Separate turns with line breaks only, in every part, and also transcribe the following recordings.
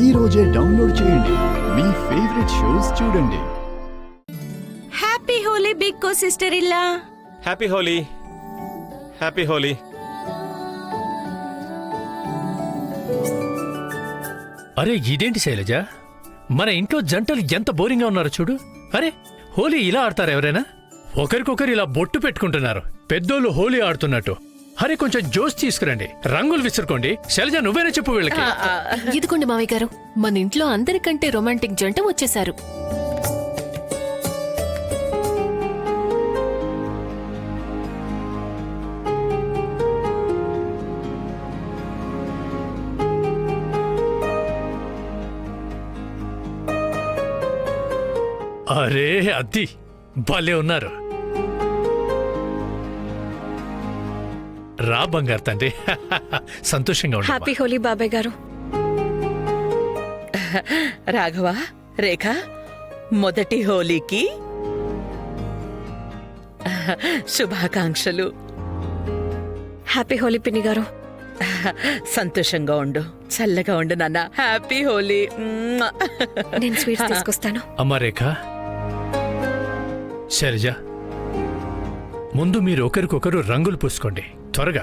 ఈ రోజే డౌన్లోడ్ చేయండి. మీ ఫేవరెట్ షోస్ చూడండి.
Happy Holi big co sister ఇల్లా.
హ్యాపీ హోలీ. హ్యాపీ హోలీ.
అరే ఇదేంటి శైలజ, మన ఇంట్లో జంటలు ఎంత బోరింగ్గా ఉన్నారు చూడు. అరే హోలీ ఇలా ఆడతారు ఎవరైనా? ఒకరికొకరు ఇలా బొట్టు పెట్టుకుంటున్నారు, పెద్దోళ్ళు హోలీ ఆడుతున్నట్టు. అరే కొంచెం జోష్ తీసుకురండి, రంగులు విసురుకోండి. శైలజ నువ్వేనా చెప్పు వీళ్ళకి.
ఇదిగోండి మావయ్య గారు, మన ఇంట్లో అందరికంటే రొమాంటిక్ జంట వచ్చేశారు.
అరే అద్ది భలే ఉన్నారు. రా బంగారు తండ్రి, సంతోషంగా ఉండు.
హ్యాపీ హోలీ బాబాయ్ గారు.
రాఘవ, రేఖ, మొదటి హోలీకి శుభాకాంక్షలు.
హ్యాపీ హోలీ పిన్ని గారు.
సంతోషంగా ఉండు, చల్లగా ఉండు నాన్న. హ్యాపీ హోలీ.
నేను స్వీట్స్ తీసుకొస్తాను.
అమ్మా రేఖ, శైలజ, ముందు మీరు ఒకరికొకరు రంగులు పూసుకోండి త్వరగా.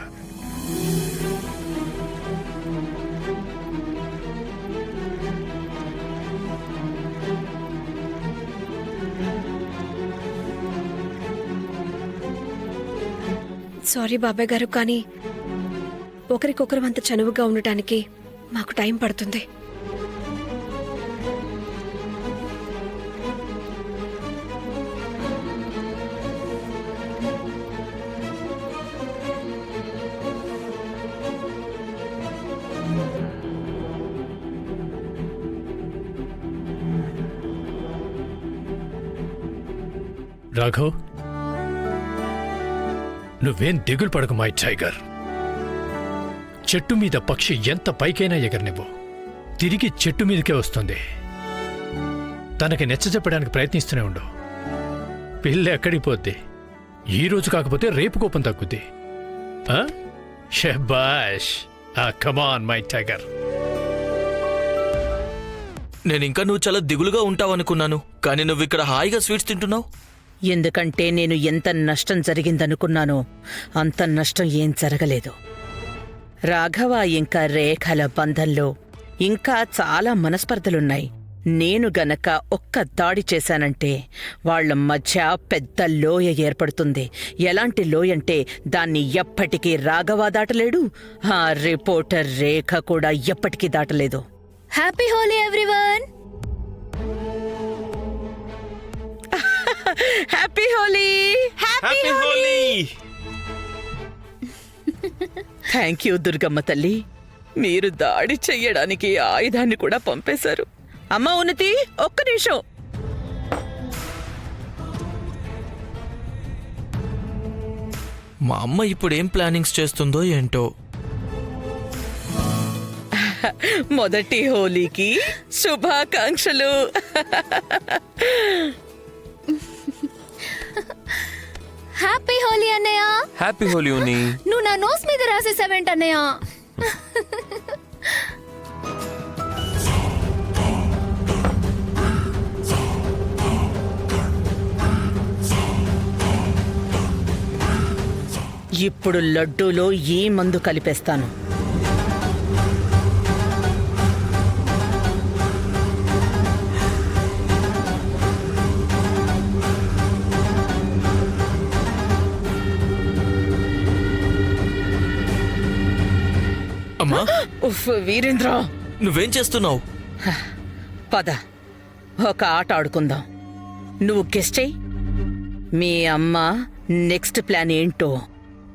సారీ బాబాయ్ గారు, కానీ ఒకరికొకరు అంత చనువుగా ఉండటానికి మాకు టైం పడుతుంది.
రాఘవ్, నువ్వేం దిగులు పడకు మై టైగర్. చెట్టు మీద పక్షి ఎంత పైకైనా ఎగరనివ్వు, తిరిగి చెట్టు మీదకే వస్తుంది. తనకి నచ్చజెప్పడానికి ప్రయత్నిస్తూనే ఉండు. పిల్ల ఎక్కడికి పోద్ది, ఈ రోజు కాకపోతే రేపు కోపం తగ్గుద్ది. షబాష్, కమాన్ మై టైగర్.
నేనింకా నువ్వు చాలా దిగులుగా ఉంటావనుకున్నాను, కానీ నువ్వు ఇక్కడ హాయిగా స్వీట్స్ తింటున్నావు.
ఎందుకంటే నేను ఎంత నష్టం జరిగిందనుకున్నానో అంత నష్టం ఏం జరగలేదు. రాఘవ ఇంకా రేఖల బంధంలో ఇంకా చాలా మనస్పర్ధలున్నాయి. నేను గనక ఒక్క దాడి చేశానంటే వాళ్ల మధ్య పెద్ద లోయ ఏర్పడుతుంది. ఎలాంటి లోయంటే దాన్ని ఎప్పటికీ రాఘవ దాటలేడు, ఆ రిపోర్టర్ రేఖ కూడా ఎప్పటికీ దాటలేదు.
Happy Holi everyone.
Happy Holi.
Happy Holi.
Thank you Durgamma తల్లి, మీరు దాడి చెయ్యడానికి ఆయుధాన్ని కూడా పంపేశారు. అమ్మా ఉన్నతి, ఒక్క నిమిషం.
మా అమ్మ ఇప్పుడేం ప్లానింగ్స్ చేస్తుందో ఏంటో.
మొదటి హోలీకి శుభాకాంక్షలు.
హ్యాపీ హోలీ అన్నయ్య.
హ్యాపీ హోలీ ఉని.
నువ్వు నా నోస్ మీద రాసేసావేంట అన్నయ్య?
ఇప్పుడు లడ్డూలో ఈ మందు కలిపేస్తాను.
అమ్మా,
ఉఫ్ వీరేంద్ర,
నువ్వేం చేస్తున్నావు?
పద ఒక ఆట ఆడుకుందాం. నువ్వు గెస్ట్ చెయ్యి, మీ అమ్మ నెక్స్ట్ ప్లాన్ ఏంటో.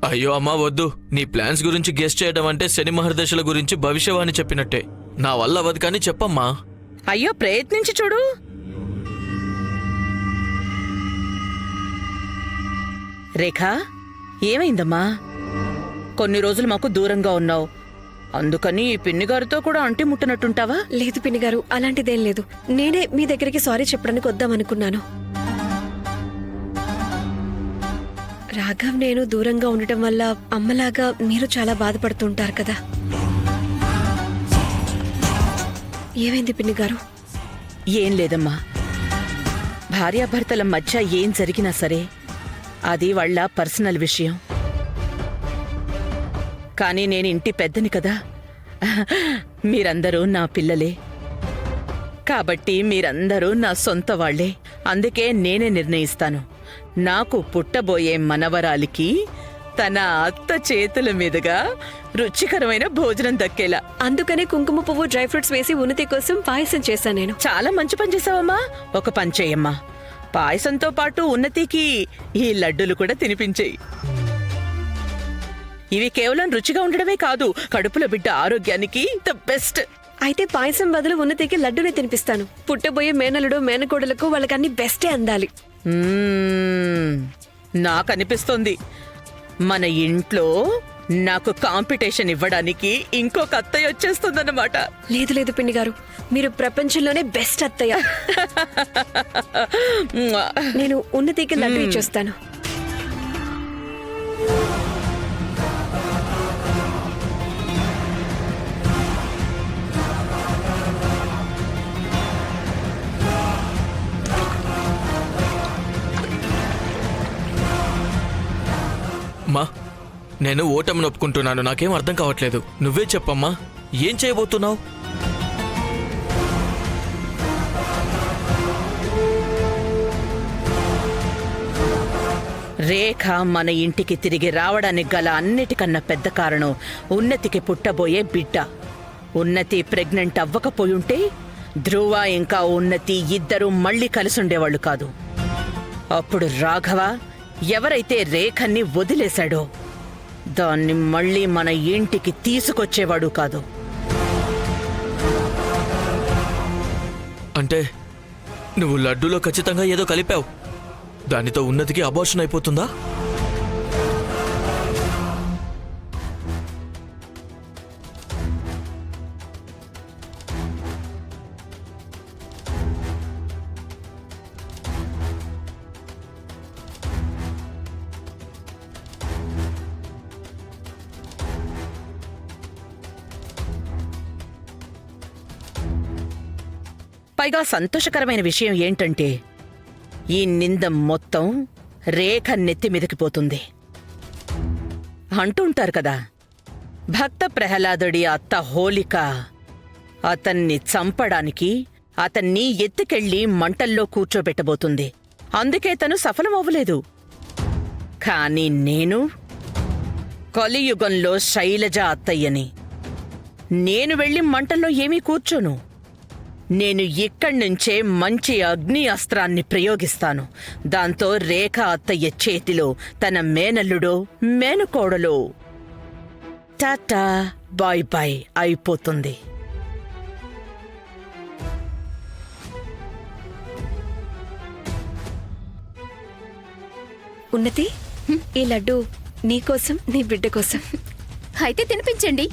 అయ్యో అమ్మా వద్దు, నీ ప్లాన్స్ గురించి గెస్ట్ చేయడం అంటే శని మహర్దశల గురించి భవిష్యవాణి చెప్పినట్టే. నా వల్ల అవ్వదు, కానీ చెప్పమ్మా.
అయ్యో ప్రయత్నించి చూడు. రేఖ, ఏమైందమ్మా? కొన్ని రోజులు మాకు దూరంగా ఉన్నావు, అందుకని ఈ పిన్నిగారితో కూడా అంటి ముట్టనట్టుంటావా?
లేదు పిన్ని గారు, అలాంటిదేం లేదు. నేనే మీ దగ్గరికి సారీ చెప్పడానికి వద్దామనుకున్నాను. రాఘవ్ నేను దూరంగా ఉండటం వల్ల అమ్మలాగా మీరు చాలా బాధపడుతుంటారు కదా. ఏమైంది పిన్ని గారు?
ఏం లేదమ్మా, భార్యాభర్తల మధ్య ఏం జరిగినా సరే అది వాళ్ళ పర్సనల్ విషయం. కానీ నేను ఇంటి పెద్దని కదా, మీరందరూ నా పిల్లలే కాబట్టి మీరందరూ నా సొంత వాళ్లే. అందుకే నేనే నిర్ణయిస్తాను, నాకు పుట్టబోయే మనవరాలికి తన అత్త చేతుల మీదుగా రుచికరమైన భోజనం దక్కేలా.
అందుకనే కుంకుమ పువ్వు డ్రై ఫ్రూట్స్ వేసి ఉన్నతి కోసం పాయసం చేశాను నేను.
చాలా మంచి పని చేసావమ్మా. ఒక పని చెయ్యమ్మా, పాయసంతో పాటు ఉన్నతికి ఈ లడ్డూలు కూడా తినిపించేయి. ఇవి కేవలం రుచిగా ఉండడమే కాదు, కడుపులో బిడ్డ ఆరోగ్యానికి ద బెస్ట్.
అయితే పాయసం బదులు ఉన్నతికి లడ్డూనే తినిపిస్తాను. పుట్టబోయే మేనలుడు మేనకోడలకు వాళ్ళకన్నీ బెస్టే అందాలి.
నాకనిపిస్తోంది మన ఇంట్లో నాకు కాంపిటీషన్ ఇవ్వడానికి ఇంకొక అత్తయ్య వచ్చేస్తుందన్నమాట.
లేదు లేదు పిన్ని గారు, మీరు ప్రపంచంలోనే బెస్ట్ అత్తయ్య. నేను ఉన్నతికి లడ్డు ఇచ్చేస్తాను.
మా నేను ఓటమిని ఒప్పుకుంటున్నాను. నాకేం అర్థం కావట్లేదు. నువ్వే చెప్పమ్మా, ఏం చేయబోతున్నావు?
రేఖ మన ఇంటికి తిరిగి రావడానికి గల అన్నిటికన్నా పెద్ద కారణం ఉన్నతికి పుట్టబోయే బిడ్డ. ఉన్నతి ప్రెగ్నెంట్ అవ్వకపోయుంటే ధ్రువ ఇంకా ఉన్నతి ఇద్దరూ మళ్ళీ కలిసుండేవాళ్లు కాదు. అప్పుడు రాఘవ ఎవరైతే రేఖని వదిలేశాడో దాన్ని మళ్ళీ మన ఇంటికి తీసుకొచ్చేవాడు కాదు.
అంటే నువ్వు లడ్డూలో ఖచ్చితంగా ఏదో కలిపావు. దానితో ఉన్నతికి అబార్షన్ అయిపోతుందా?
పైగా సంతోషకరమైన విషయం ఏంటంటే ఈ నింద మొత్తం రేఖ నెత్తి మీదకిపోతుంది. అంటుంటారు కదా, భక్త ప్రహ్లాదుడి అత్త హోలిక అతన్ని చంపడానికి అతన్ని ఎత్తుకెళ్లి మంటల్లో కూర్చోబెట్టబోతుంది. అందుకే తను సఫలమవ్వలేదు. కాని నేను కలియుగంలో శైలజ అత్తయ్యని. నేను వెళ్లి మంటల్లో ఏమీ కూర్చోను. నేను ఇక్కడ్నుంచే మంచి అగ్ని అస్త్రాన్ని ప్రయోగిస్తాను. దాంతో రేఖ అత్తయ్య చేతిలో తన మేనల్లుడో మేనకోడలో టాటా బాయ్ బాయ్ అయిపోతుంది.
ఉన్నతి, ఈ లడ్డు నీకోసం, నీ బిడ్డ కోసం.
అయితే తినిపించండి.